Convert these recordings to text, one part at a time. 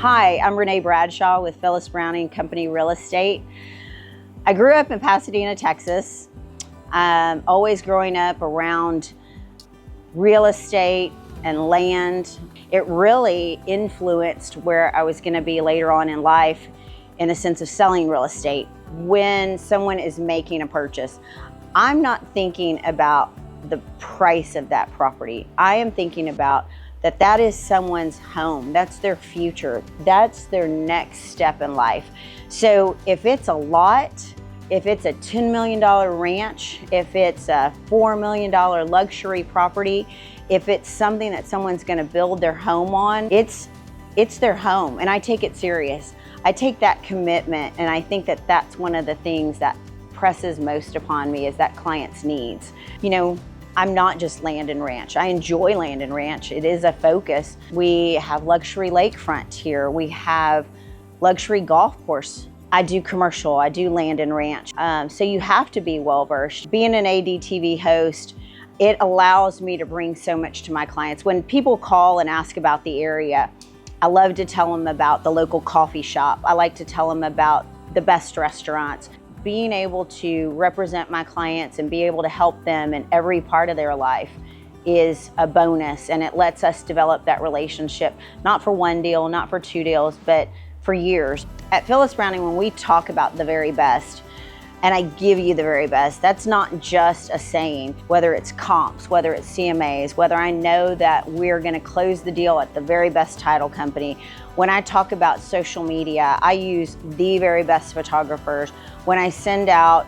Hi, I'm Renee Bradshaw with Phyllis Browning Company Real Estate. I grew up in Pasadena, Texas. Always growing up around real estate and land. It really influenced where I was going to be later on in life in the sense of selling real estate. When someone is making a purchase, I'm not thinking about the price of that property. I am thinking about that is someone's home. That's their future. That's their next step in life. So if it's a lot, if it's a $10 million ranch, if it's a $4 million luxury property, if it's something that someone's gonna build their home on, it's their home, and I take it serious. I take that commitment, and I think that that's one of the things that presses most upon me is that client's needs. You know, I'm not just land and ranch. I enjoy land and ranch. It is a focus. We have luxury lakefront here. We have luxury golf course. I do commercial, I do land and ranch. So you have to be well-versed. Being an ADTV host, it allows me to bring so much to my clients. When people call and ask about the area, I love to tell them about the local coffee shop. I like to tell them about the best restaurants. Being able to represent my clients and be able to help them in every part of their life is a bonus, and it lets us develop that relationship, not for one deal, not for two deals, but for years. At Phyllis Browning, when we talk about the very best, and I give you the very best, that's not just a saying, whether it's comps, whether it's CMAs, whether I know that we're gonna close the deal at the very best title company. When I talk about social media, I use the very best photographers. When I send out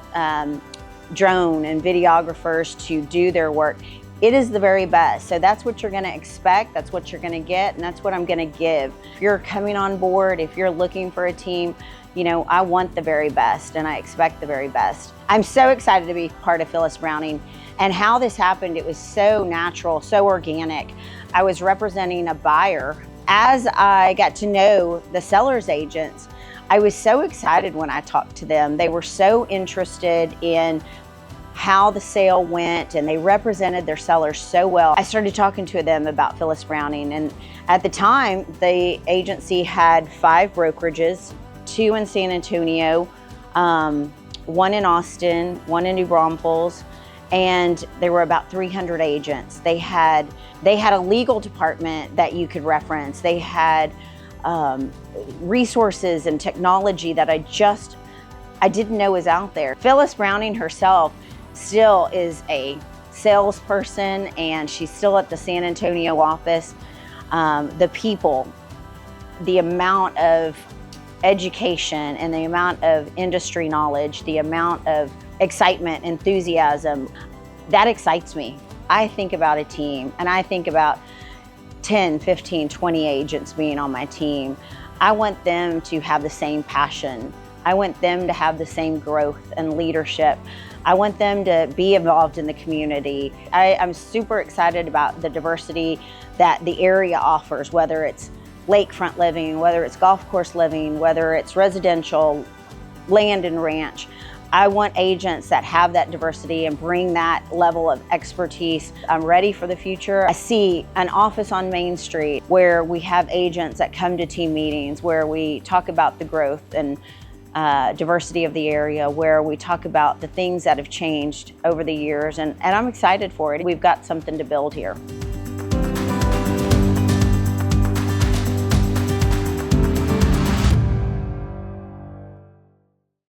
drone and videographers to do their work, it is the very best. So that's what you're gonna expect, that's what you're gonna get, and that's what I'm gonna give. If you're coming on board, if you're looking for a team, you know, I want the very best and I expect the very best. I'm so excited to be part of Phyllis Browning, and how this happened, it was so natural, so organic. I was representing a buyer. As I got to know the seller's agents, I was so excited when I talked to them. They were so interested in how the sale went, and they represented their sellers so well. I started talking to them about Phyllis Browning, and at the time, the agency had 5 brokerages, 2 in San Antonio, 1 in Austin, 1 in New Braunfels, and there were about 300 agents. They had a legal department that you could reference. They had resources and technology that I didn't know was out there. Phyllis Browning herself still is a salesperson, and she's still at the San Antonio office. The people, the amount of education and the amount of industry knowledge, the amount of excitement, enthusiasm, that excites me. I think about a team, and I think about 10, 15, 20 agents being on my team. I want them to have the same passion. I want them to have the same growth and leadership. I want them to be involved in the community. I'm super excited about the diversity that the area offers, whether it's lakefront living, whether it's golf course living, whether it's residential, land and ranch. I want agents that have that diversity and bring that level of expertise. I'm ready for the future. I see an office on Main Street where we have agents that come to team meetings, where we talk about the growth and diversity of the area, where we talk about the things that have changed over the years, and I'm excited for it. We've got something to build here.